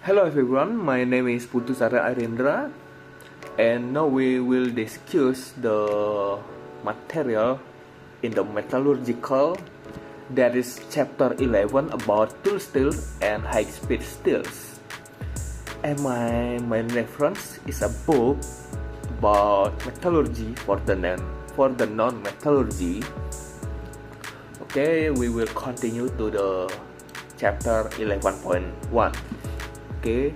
Hello everyone, my name is Putusara Arindra, and now we will discuss the material in the metallurgical, that is chapter 11 about tool steel and high speed steels. And my main reference is a book about metallurgy for the non-metallurgy. Okay, we will continue to the chapter 11.1. Okay,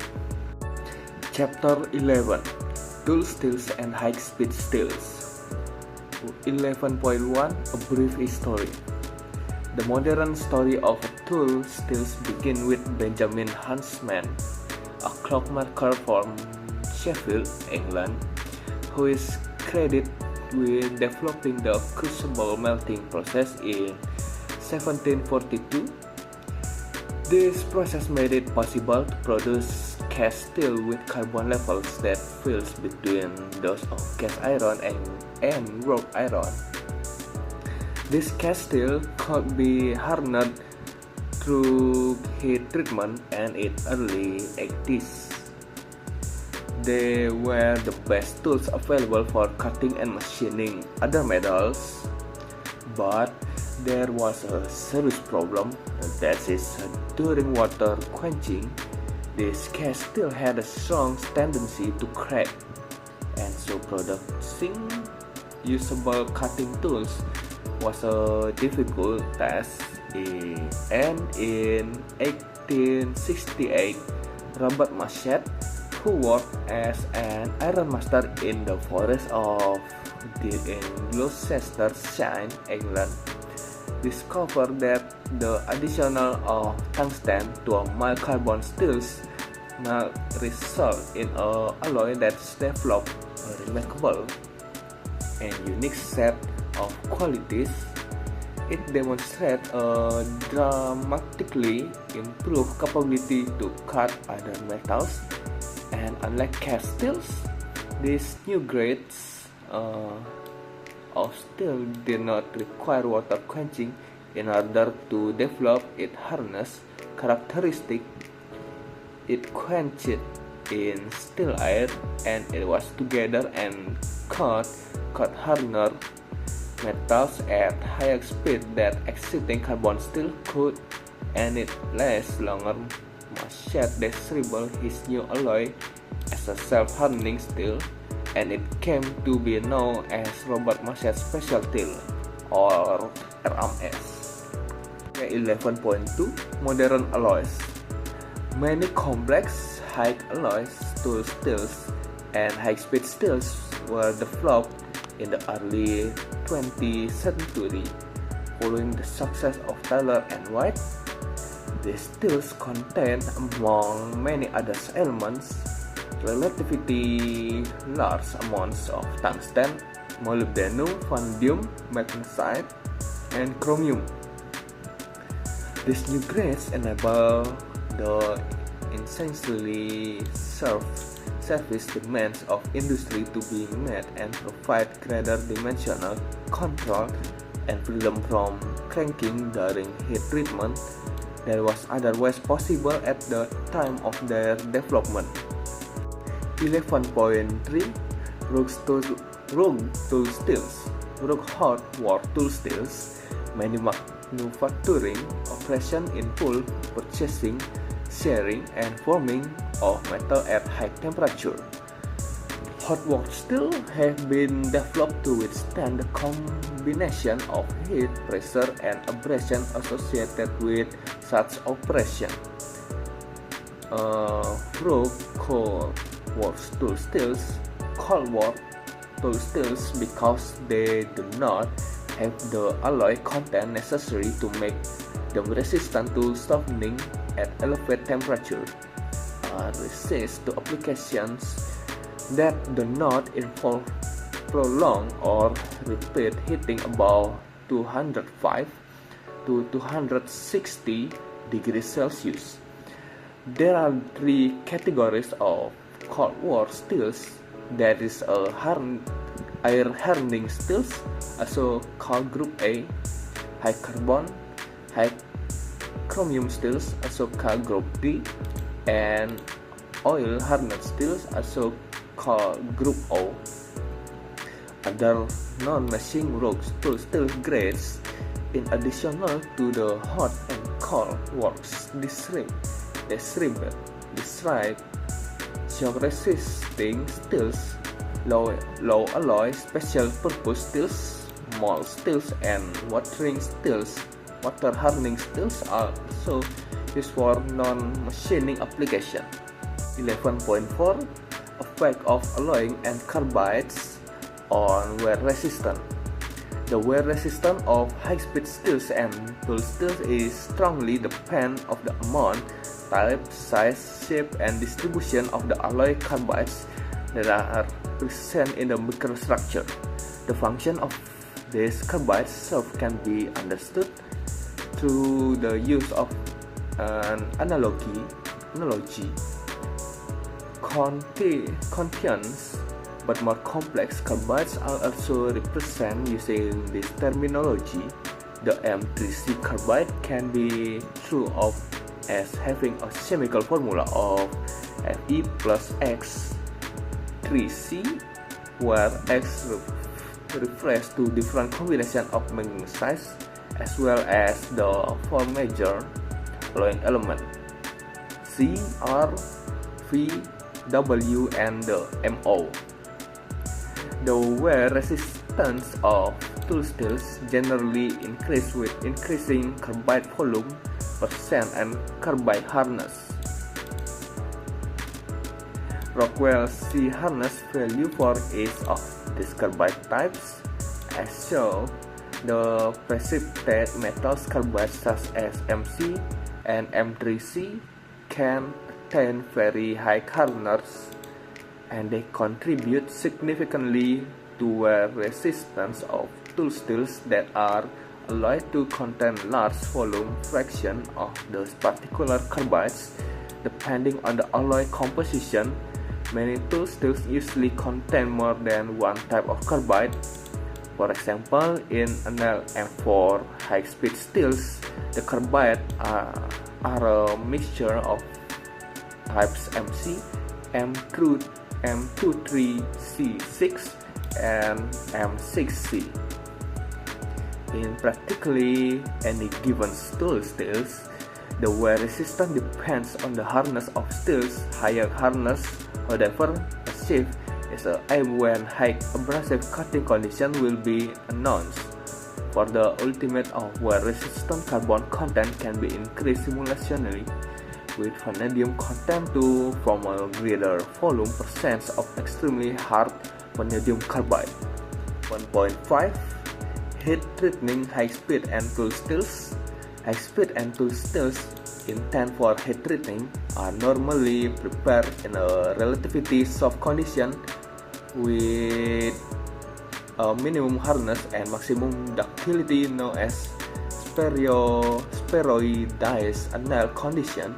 chapter 11, tool steels and high-speed steels. 11.1, a brief history. The modern story of tool steels begins with Benjamin Huntsman, a clockmaker from Sheffield, England, who is credited with developing the crucible melting process in 1742. This process made it possible to produce cast steel with carbon levels that falls between those of cast iron and wrought iron. This cast steel could be hardened through heat treatment, and in early 80s they were the best tools available for cutting and machining other metals. But there was a serious problem, that is, during water quenching, this cast steel had a strong tendency to crack, and so producing usable cutting tools was a difficult task. And in 1868, Robert Marshall, who worked as an iron master in the forest of Gloucestershire, England, discovered that the addition of tungsten to a mild carbon steels might result in an alloy that's developed a remarkable and unique set of qualities. It demonstrates a dramatically improved capability to cut other metals, and unlike cast steels, these new grades of steel did not require water quenching in order to develop its hardness characteristic. It quenched in still air, and it was together and cut harder metals at higher speed than existing carbon steel could, and it lasts longer. Marshall described his new alloy as a self-hardening steel, and it came to be known as Robert Marshall Special Steel, or RMS. 11.2, modern alloys. Many complex high alloys, tool steels, and high-speed steels were developed in the early 20th century following the success of Taylor and White. These steels contain, among many other elements, relatively large amounts of tungsten, molybdenum, vanadium, magnesite, and chromium. These new grades enable the essentially service demands of industry to be met and provide greater dimensional control and freedom from cranking during heat treatment that was otherwise possible at the time of their development. 11.3, Rogue tool steels. Rogue hot war tool steels, manufacturing operation in full purchasing, sharing, and forming of metal at high temperature. Hot work steel have been developed to withstand the combination of heat, pressure, and abrasion associated with such operation. Rogue cold war tool steels, because they do not have the alloy content necessary to make them resistant to softening at elevated temperature, resist to applications that do not involve prolonged or repeat heating above 205 to 260 degrees Celsius. There are three categories of Cold War steels, that is air hardening steels, also called Group A, high carbon, high chromium steels, also called Group D, and oil hardened steels, also called Group O. Other non-meshing rock steel grades, in addition to the hot and cold works, describe shock resisting steels, low alloy special purpose steels, mold steels, and watering steels. Water hardening steels are also used for non-machining application. 11.4 Effect of alloying and carbides on wear resistance. The wear resistance of high-speed steels and tool steels is strongly dependent of the amount, type, size, shape, and distribution of the alloy carbides that are present in the microstructure. The function of these carbides can be understood through the use of an analogy. Contains but more complex carbides are also represented using this terminology. The M3C carbide can be thought of as having a chemical formula of Fe plus X 3C, where X refers to different combination of magnesites as well as the four major alloying elements C, R, V, W, and the MO. The wear resistance of tool steels generally increase with increasing carbide volume percent and carbide hardness. Rockwell C hardness value for each of these carbide types as shown. The precipitate metals carbides such as MC and M3C can attain very high hardness, and they contribute significantly to wear resistance of tool steels that are alloyed to contain large volume fraction of those particular carbides. Depending on the alloy composition, many tool steels usually contain more than one type of carbide. For example, in Enel M4 high-speed steels, the carbide are a mixture of types MC, M23C6, and M6C. In practically any given tool steels, the wear resistance depends on the hardness of steels. Higher hardness, however, achieved is aim when high abrasive cutting condition will be announced. For the ultimate of wear resistant carbon content can be increased simultaneously with vanadium content to form a greater volume percent of extremely hard vanadium carbide. 1.5 Heat treating high-speed and tool steels. High-speed and tool steels intended for heat treating are normally prepared in a relatively soft condition with a minimum hardness and maximum ductility known as spheroidized anneal condition.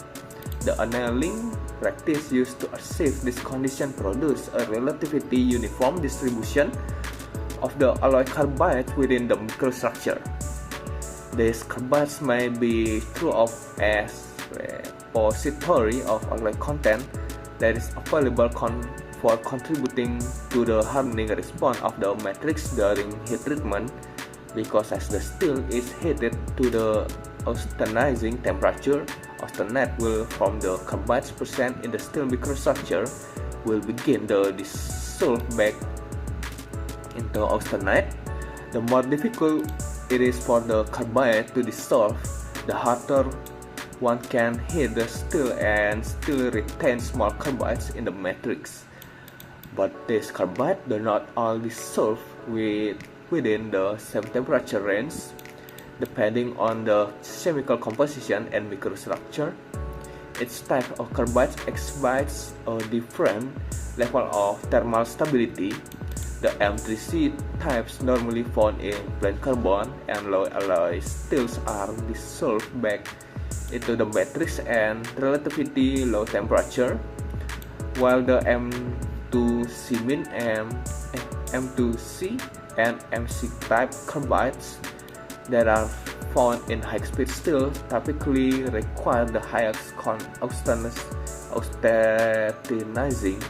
The annealing practice used to achieve this condition produces a relatively uniform distribution of the alloy carbides within the microstructure. These carbides may be thought of as repository of alloy content that is available for contributing to the hardening response of the matrix during heat treatment, because as the steel is heated to the austenizing temperature, austenite will from the carbides present in the steel microstructure will begin to dissolve back into austenite. The more difficult it is for the carbide to dissolve, the harder one can heat the steel and still retain small carbides in the matrix. But these carbides do not all dissolve within the same temperature range. Depending on the chemical composition and microstructure, each type of carbide exhibits a different level of thermal stability. The M3C types normally found in plain carbon and low alloy steels are dissolved back into the matrix at relatively low temperature, while the M2C and MC type carbides that are found in high-speed steel typically require the highest austenitizing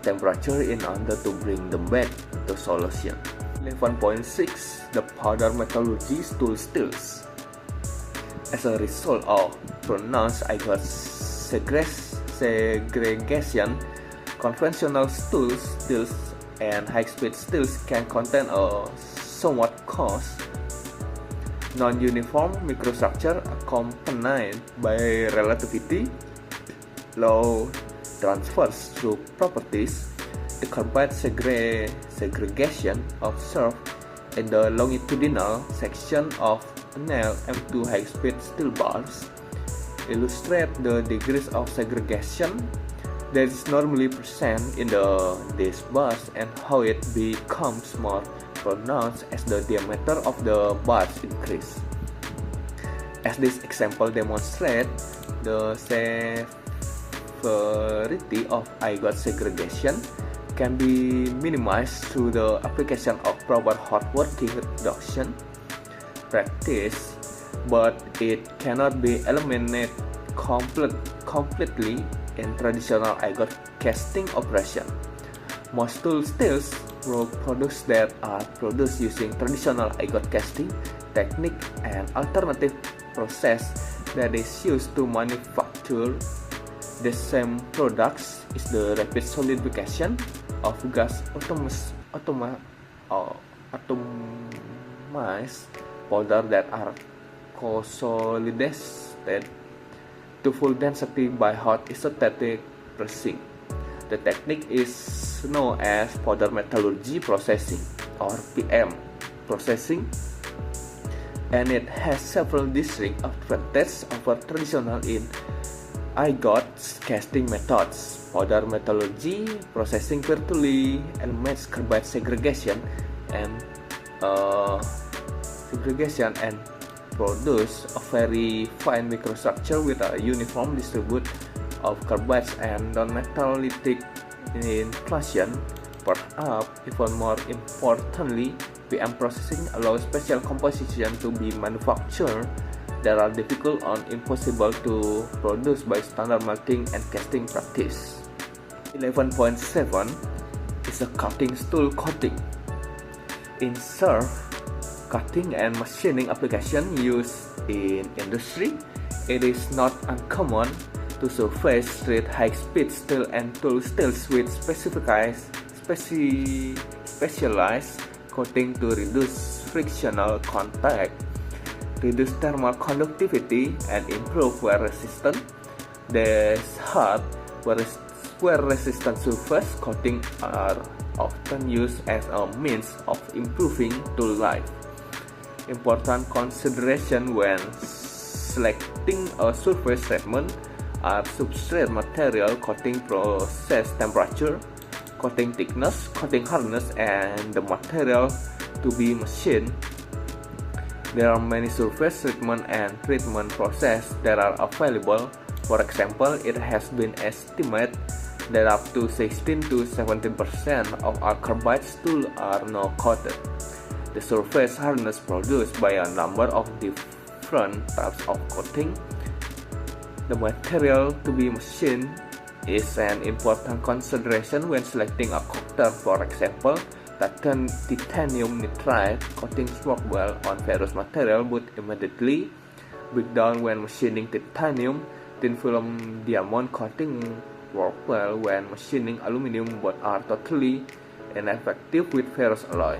temperature in order to bring them back to solution. 11.6 The powder metallurgy tool stills. As a result of pronounced Eigot segregation, conventional stills and high-speed stills can contain a somewhat coarse, non-uniform microstructure accompanied by relativity low transfers through properties. The carbide segregation observed in the longitudinal section of nail M2 high-speed steel bars illustrate the degrees of segregation that is normally present in these bars and how it becomes more pronounced as the diameter of the bars increase. As this example demonstrates, the severity of Eigot segregation can be minimized through the application of proper hot working reduction practice, but it cannot be eliminated completely in traditional Eigot casting operation. Most tool stills were products that are produced using traditional Eigot casting technique. An alternative process that is used to manufacture the same products is the rapid solidification of gas atomized powder that are consolidated to full density by hot isostatic pressing. The technique is known as powder metallurgy processing or PM processing, and it has several distinct advantages over traditional in Eigot casting methods. Powder metallurgy processing virtually eliminates carbide segregation and produce a very fine microstructure with a uniform distribution of carbides and non-metallic inclusion. Perhaps even more importantly, PM processing allows special composition to be manufactured that are difficult or impossible to produce by standard melting and casting practice. 11.7 is a cutting tool coating. In surf, cutting and machining application used in industry, it is not uncommon to surface treat high-speed steel and tool steels with specialized coating to reduce frictional contact, reduce thermal conductivity, and improve wear resistance. These hard wear resistant surface coating are often used as a means of improving tool life. Important consideration when selecting a surface treatment are substrate material, coating process temperature, coating thickness, coating hardness, and the material to be machined. There are many surface treatment and treatment process that are available. For example, it has been estimated that up to 16 to 17% of our carbide tools are not coated. The surface hardness produced by a number of different types of coating. The material to be machined is an important consideration when selecting a coater. For example, titanium nitride coatings work well on various material but immediately break down when machining titanium. Thin film diamond coating work well when machining aluminum but are totally ineffective with ferrous alloy.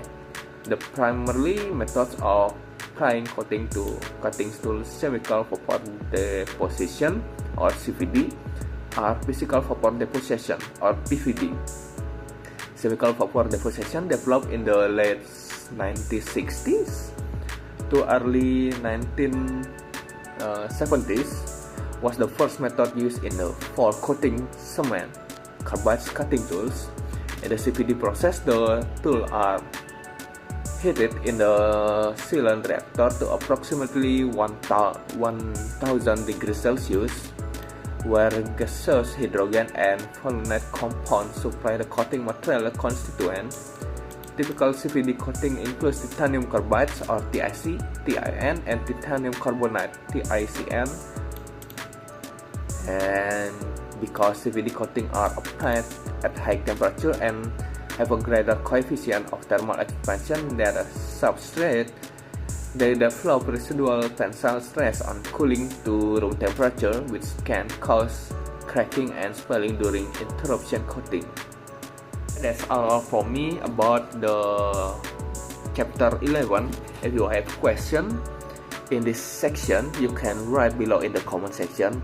The primary methods of applying coating to cutting tools, chemical vapor deposition or CVD, are physical vapor deposition or PVD. Chemical vapor deposition developed in the late 1960s to early 1970s was the first method used in the for coating cement carbide cutting tools. In the CVD process, the tools are heated in the sealant reactor to approximately 1000 degrees Celsius, where gaseous hydrogen and fulminate compounds supply the coating material constituent. Typical CVD coating includes titanium carbides or TIC, TIN, and titanium carbonate, TICN. And because CVD coating are applied at high temperature and have a greater coefficient of thermal expansion than a substrate, they develop residual tensile stress on cooling to room temperature, which can cause cracking and swelling during interruption coating. That's all for me about the chapter 11. If you have question in this section, you can write below in the comment section.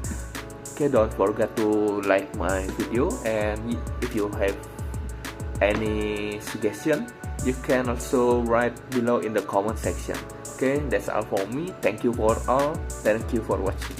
Okay, don't forget to like my video, and if you have any suggestion, you can also write below in the comment section. Okay, that's all for me. Thank you for all. Thank you for watching.